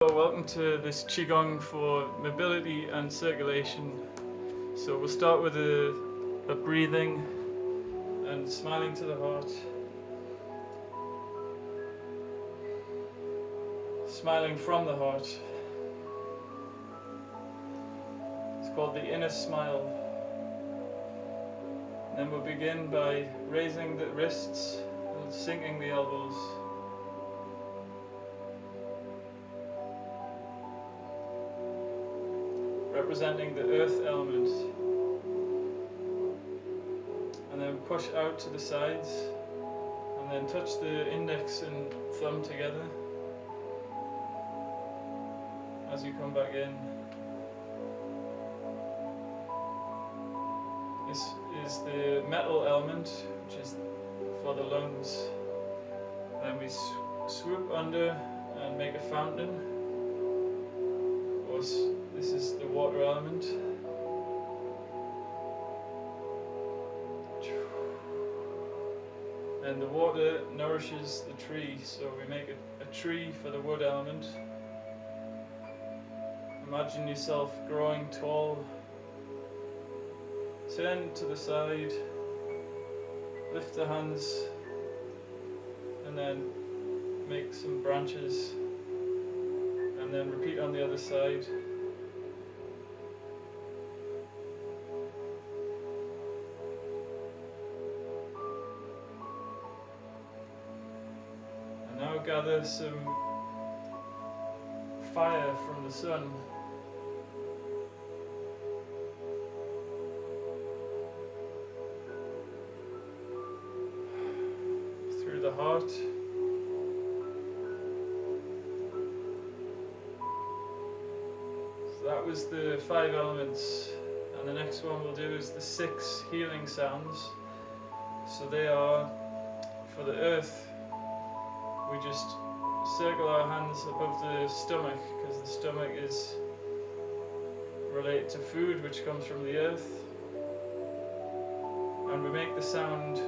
Welcome to this Qigong for mobility and circulation. So we'll start with a breathing and smiling to the heart. Smiling from the heart. It's called the inner smile. And then we'll begin by raising the wrists and sinking the elbows. Representing the earth element, and then push out to the sides, and then touch the index and thumb together as you come back in. This is the metal element, which is for the lungs. Then we swoop under and make a fountain. This is the water element. And the water nourishes the tree, so we make a tree for the wood element. Imagine yourself growing tall. Turn to the side, lift the hands, and then make some branches. And then repeat on the other side. And now gather some fire from the sun. Through the heart. That was the 5 elements, and the next one we'll do is the 6 healing sounds. So they are, for the earth, we just circle our hands above the stomach, because the stomach is related to food which comes from the earth, and we make the sound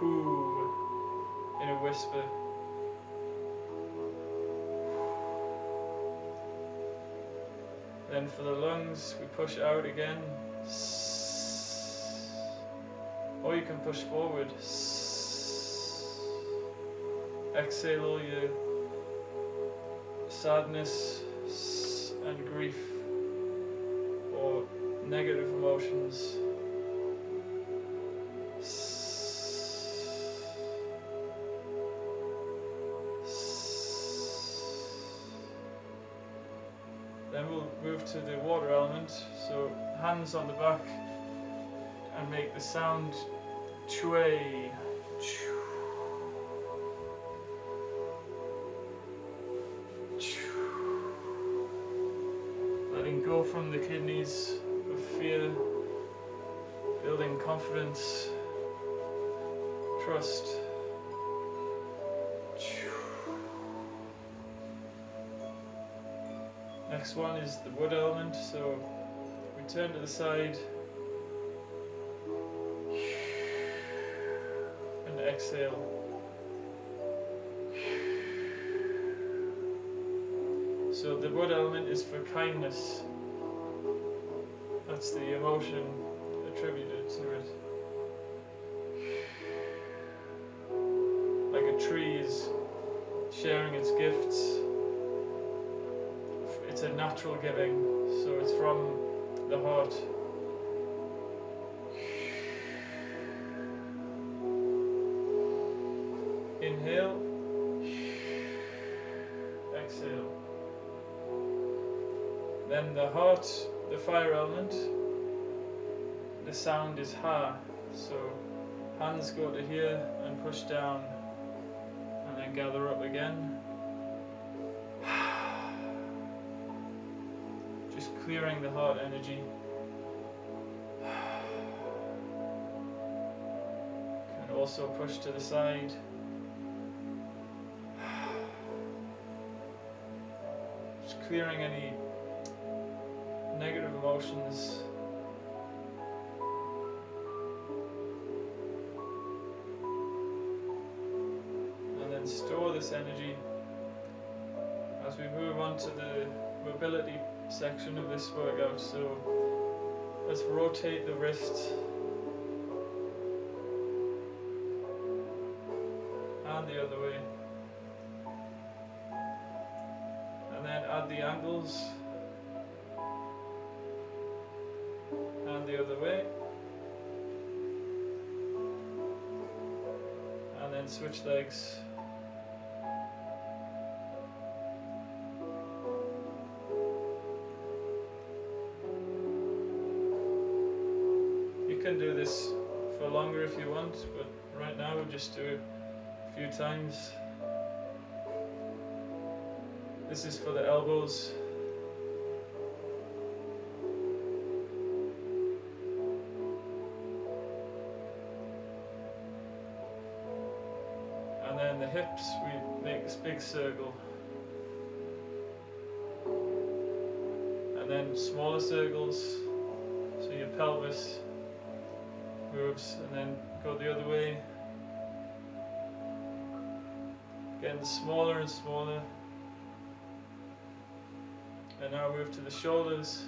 whoo in a whisper. Then for the lungs, we push out again, or you can push forward. Exhale all your sadness and grief or negative emotions. Then we'll move to the water element, so hands on the back and make the sound chui. Letting go from the kidneys of fear, building confidence, trust. Next one is the wood element, so we turn to the side and exhale. So the wood element is for kindness. That's the emotion attributed to it. Like a tree is sharing its gifts. It's a natural giving, so it's from the heart. Inhale, exhale. Then the heart, the fire element, the sound is ha. So hands go to here and push down, and then gather up again. Just clearing the heart energy. Can also push to the side. Just clearing any negative emotions. And then store this energy as we move on to the mobility section of this workout. So let's rotate the wrist and the other way, and then add the ankles and the other way, and then switch legs. You can do this for longer if you want, but right now we'll just do it a few times. This is for the elbows. And then the hips, we make this big circle. And then smaller circles, so your pelvis moves, and then go the other way. Getting smaller and smaller. And now move to the shoulders.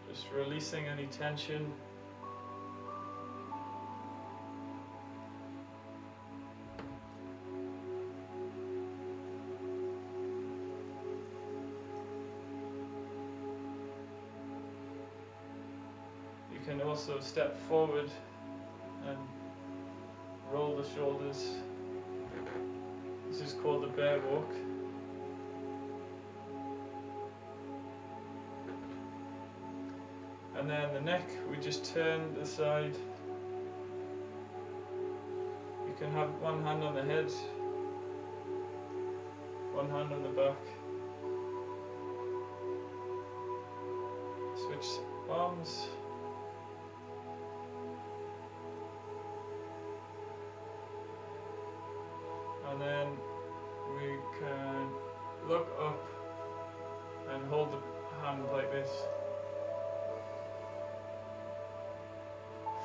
Just releasing any tension. You can also step forward and roll the shoulders. This is called the bear walk. And then the neck, we just turn the side. You can have one hand on the head, one hand on the back. Switch arms. And then we can look up and hold the hand like this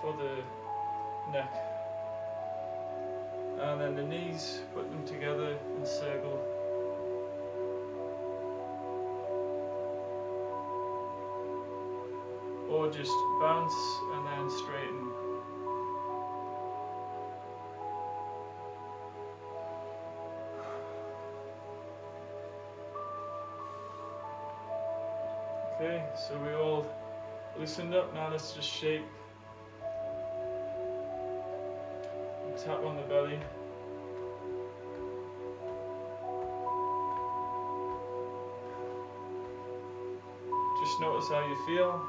for the neck. And then the knees, put them together in a circle. Or just bounce and then straighten. Okay, so we all loosened up. Now let's just shake. Tap on the belly. Just notice how you feel.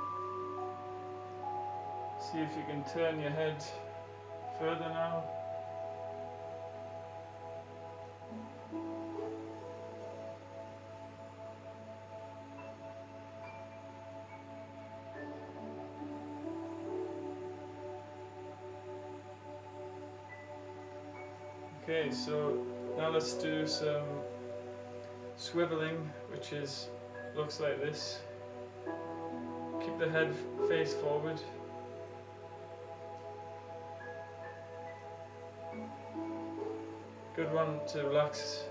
See if you can turn your head further now. Okay, so now let's do some swiveling, which looks like this. Keep the head face forward. Good one to relax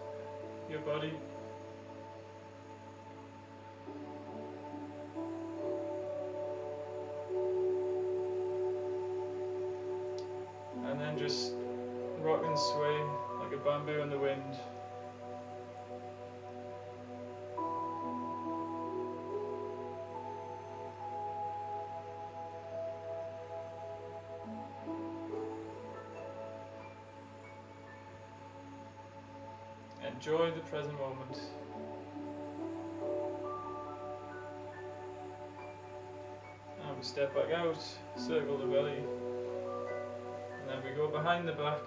your body. And then just rock and sway like a bamboo in the wind. Enjoy the present moment. And we step back out, circle the belly, and then we go behind the back,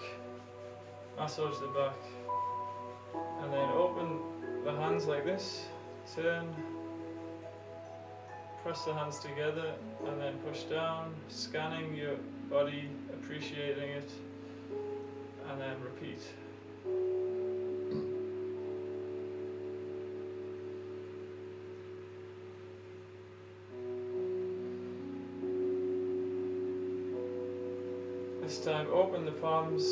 massage the back, and then open the hands like this, turn, press the hands together, and then push down, scanning your body, appreciating it, and then repeat. This time open the palms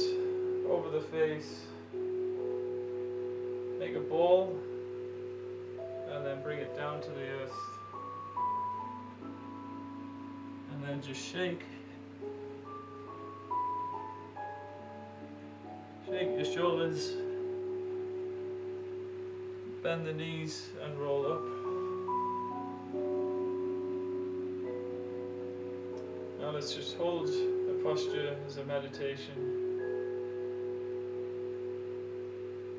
over the face, make a ball, and then bring it down to the earth. And then just shake. Shake your shoulders, bend the knees and roll up. Now let's just hold the posture as a meditation.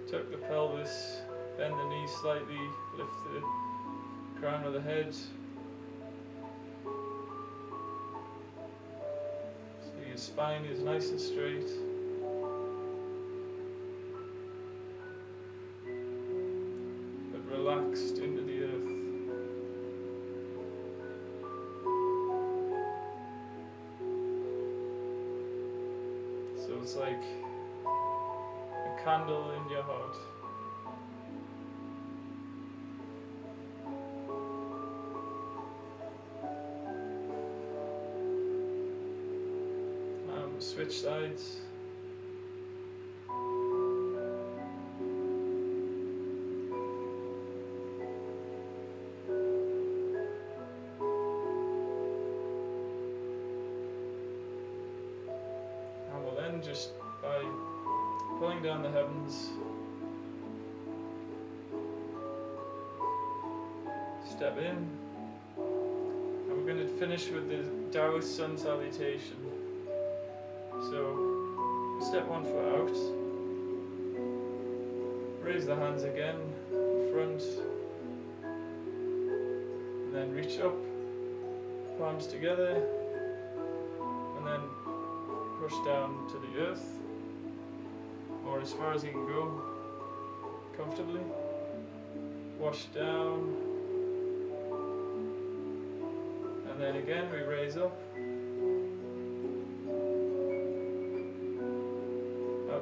Tuck the pelvis, bend the knees slightly, lift the crown of the head. So your spine is nice and straight. But relaxed into the earth. So it's like a candle in your heart. Switch sides. And we'll end just by pulling down the heavens. Step in. And we're going to finish with the Taoist sun salutation. So, step 1 foot out, raise the hands again, in front, and then reach up, palms together, and then push down to the earth, or as far as you can go, comfortably, wash down, and then again we raise up,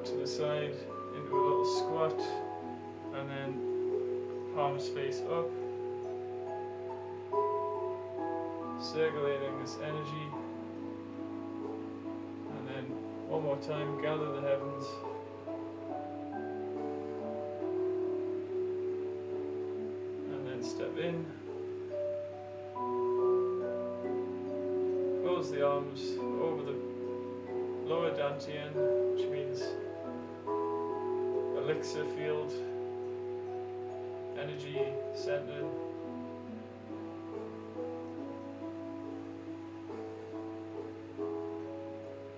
to the side into a little squat, and then palms face up, circulating this energy, and then one more time gather the heavens, and then step in, close the arms over the lower dantian, which means elixir field, energy center.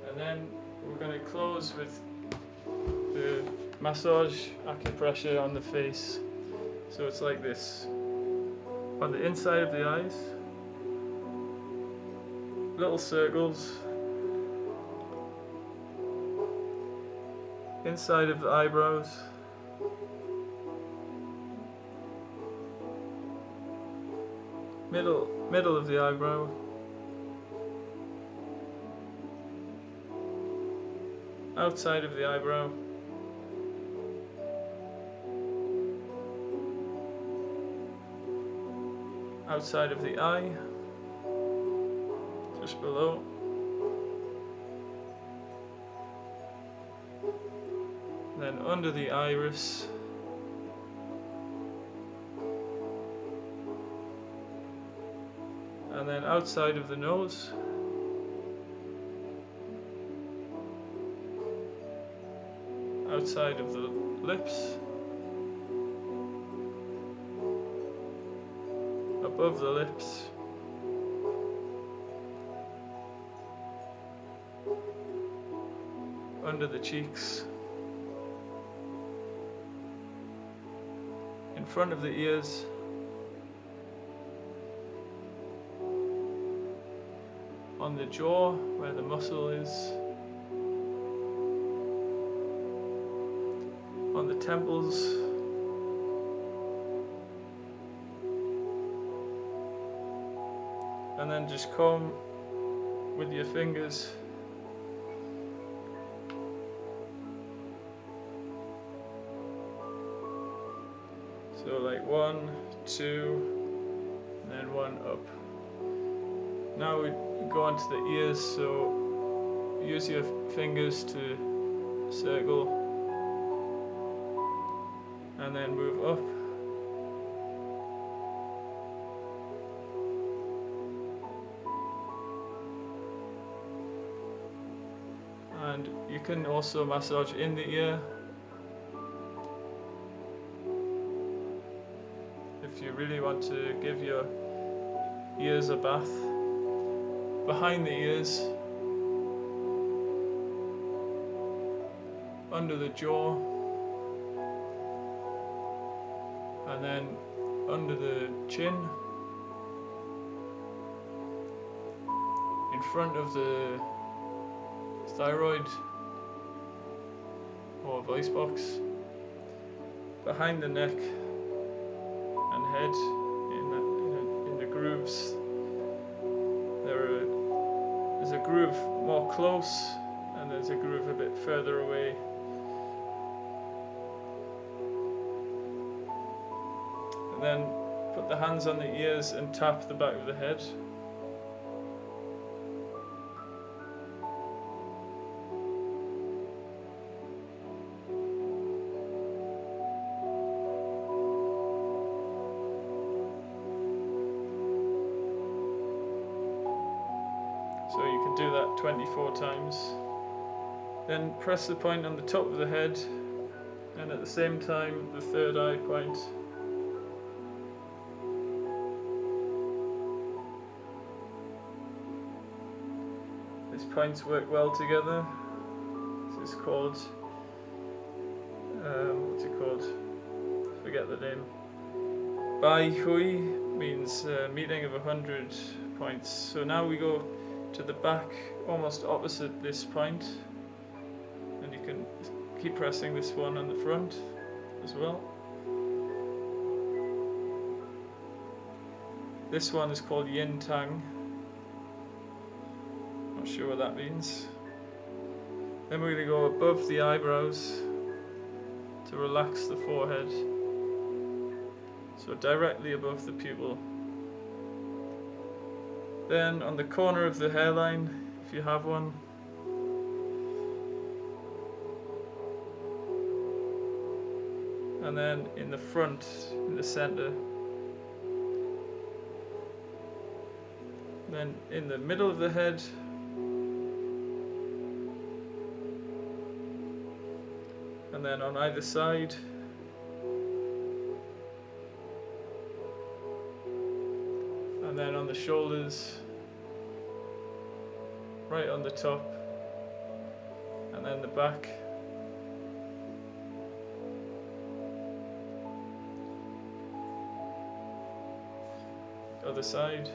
And then we're going to close with the massage acupressure on the face. So it's like this. On the inside of the eyes, little circles. Inside of the eyebrows, middle of the eyebrow, outside of the eyebrow, outside of the eye, just below. Then under the iris, and then outside of the nose, outside of the lips, above the lips, under the cheeks, in front of the ears, on the jaw where the muscle is, on the temples, and then just comb with your fingers so like 1, 2, and then 1 up. Now we go on to the ears, so use your fingers to circle and then move up. And you can also massage in the ear if you really want to give your ears a bath. Behind the ears, under the jaw, and then under the chin, in front of the thyroid or voice box, behind the neck and head, in the grooves. There's a groove more close and there's a groove a bit further away. And then put the hands on the ears and tap the back of the head. So you can do that 24 times. Then press the point on the top of the head, and at the same time the third eye point. These points work well together. This is called, what's it called? I forget the name. Bai Hui means meeting of 100 points. So now we go to the back, almost opposite this point, and you can keep pressing this one on the front as well. This one is called Yin Tang. Not sure what that means. Then we're going to go above the eyebrows to relax the forehead, so directly above the pupil. Then on the corner of the hairline, if you have one, and then in the front, in the center, then in the middle of the head, and then on either side, and then on the shoulders, right on the top, and then the back. Other side.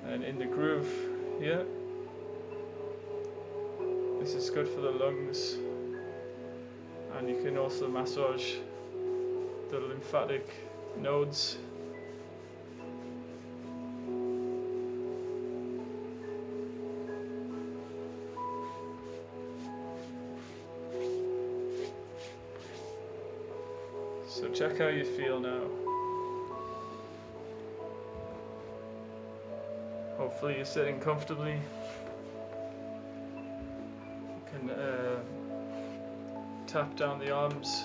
And in the groove here. This is good for the lungs, and you can also massage the lymphatic nodes. So check how you feel now. Hopefully you're sitting comfortably. You can tap down the arms,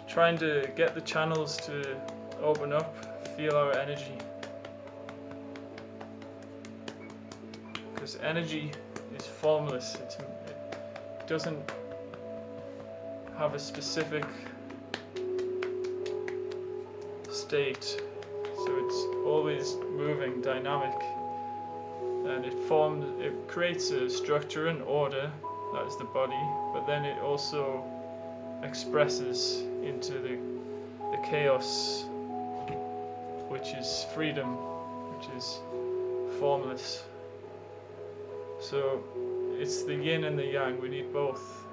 trying to get the channels to open up, feel our energy. Because energy is formless, it doesn't have a specific state, so it's always moving, dynamic, and it creates a structure and order, that is the body, but then it also expresses into the chaos, which is freedom, which is formless. So it's the yin and the yang, we need both.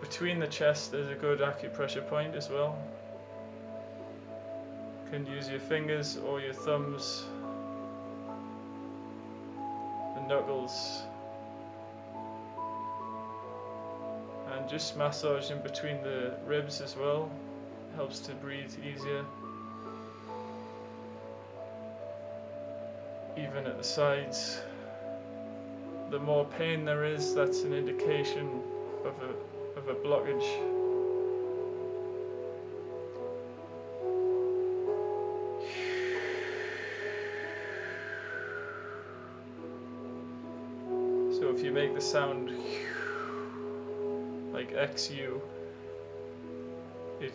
Between the chest there's a good acupressure point as well. You can use your fingers or your thumbs, the knuckles, just massage in between the ribs as well, helps to breathe easier. Even at the sides. The more pain there is, that's an indication of a blockage. So if you make the sound like XU, it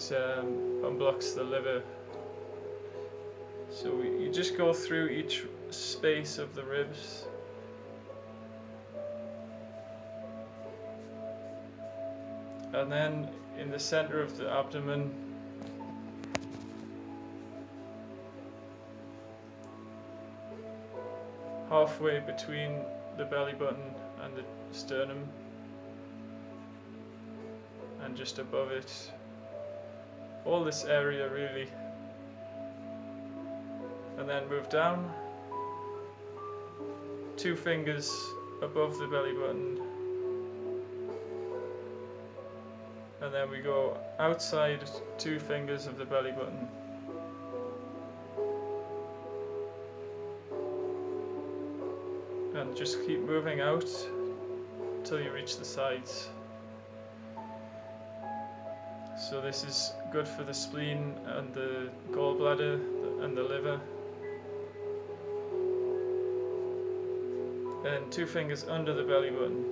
unblocks the liver. So you just go through each space of the ribs. And then in the center of the abdomen, halfway between the belly button and the sternum, and just above it, all this area really, and then move down, 2 fingers above the belly button, and then we go outside 2 fingers of the belly button. And just keep moving out till you reach the sides. So this is good for the spleen and the gallbladder and the liver. And 2 fingers under the belly button.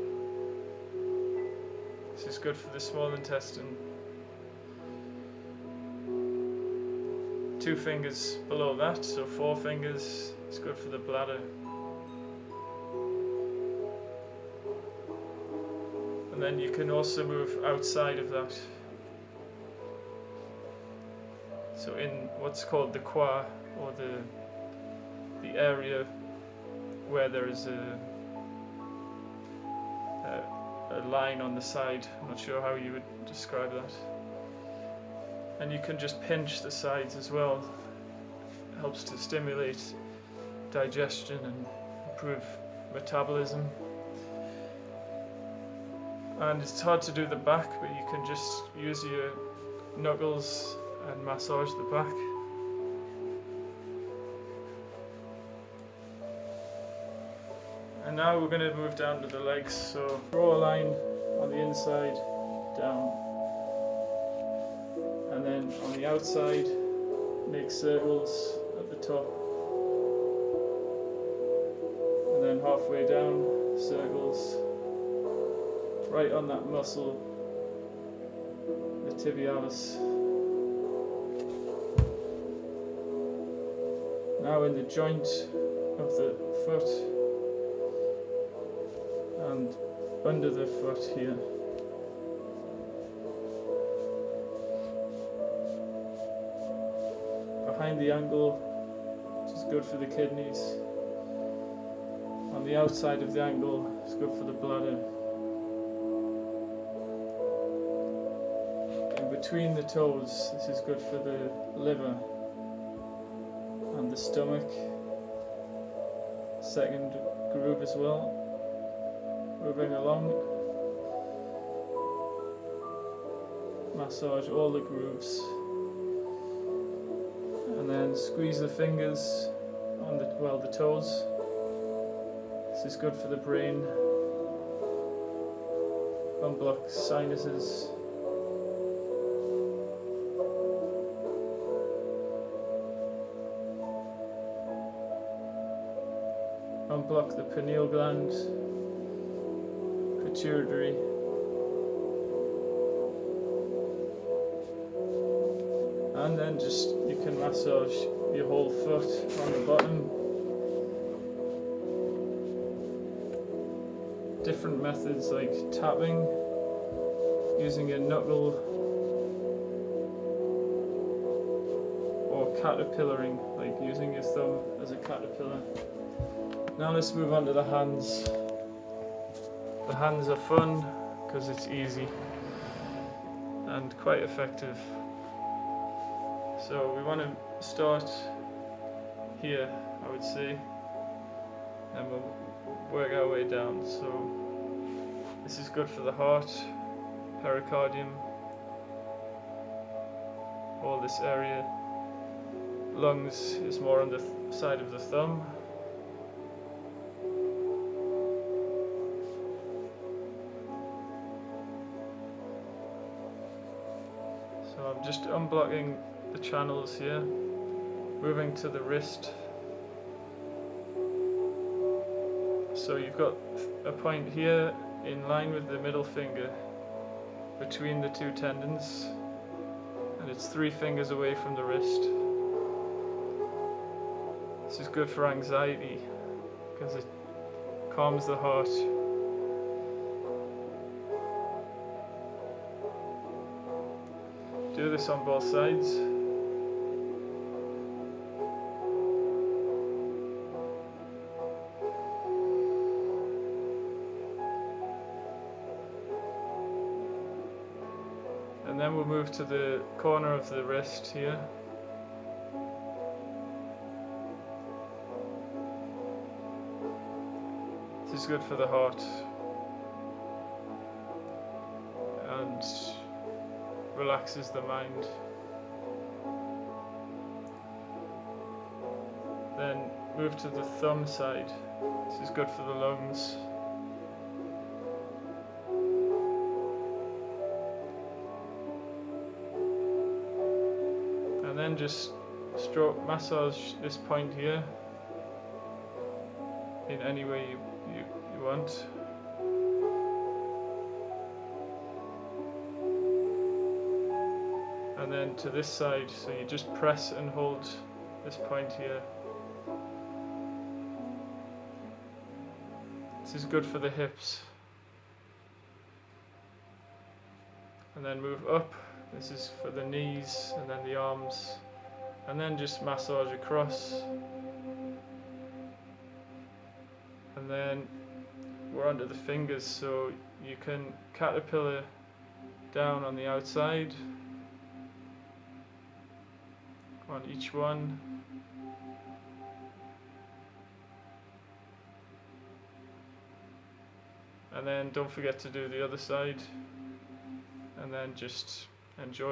This is good for the small intestine. 2 fingers below that, so 4 fingers, is good for the bladder. And then you can also move outside of that. So in what's called the qua, or the area where there is a line on the side. I'm not sure how you would describe that. And you can just pinch the sides as well. It helps to stimulate digestion and improve metabolism. And it's hard to do the back, but you can just use your knuckles and massage the back. And now we're going to move down to the legs, so draw a line on the inside, down, and then on the outside make circles at the top, and then halfway down, circles right on that muscle, the tibialis. Now in the joint of the foot and under the foot here. Behind the ankle, which is good for the kidneys. On the outside of the ankle, it's good for the bladder. In between the toes, this is good for the liver and the stomach. Second groove as well. Moving along, massage all the grooves, and then squeeze the fingers on the toes. This is good for the brain, unblock sinuses. Unblock the pineal gland, pituitary, and then just you can massage your whole foot on the bottom. Different methods like tapping, using a knuckle, or caterpillaring, like using your thumb as a caterpillar. Now let's move on to the hands. The hands are fun because it's easy and quite effective. So we want to start here, I would say, and we'll work our way down. So this is good for the heart, pericardium, all this area. Lungs is more on the side of the thumb. So I'm just unblocking the channels here, moving to the wrist. So you've got a point here in line with the middle finger between the two tendons, and it's 3 fingers away from the wrist. This is good for anxiety because it calms the heart. Do this on both sides. And then we'll move to the corner of the wrist here. This is good for the heart and relaxes the mind. Then move to the thumb side. This is good for the lungs. And then just stroke, massage this point here in any way you want. And then to this side, so you just press and hold this point here. This is good for the hips. And then move up. This is for the knees and then the arms. And then just massage across. And then we're onto the fingers, so you can caterpillar down on the outside on each one. And then don't forget to do the other side, and then just enjoy.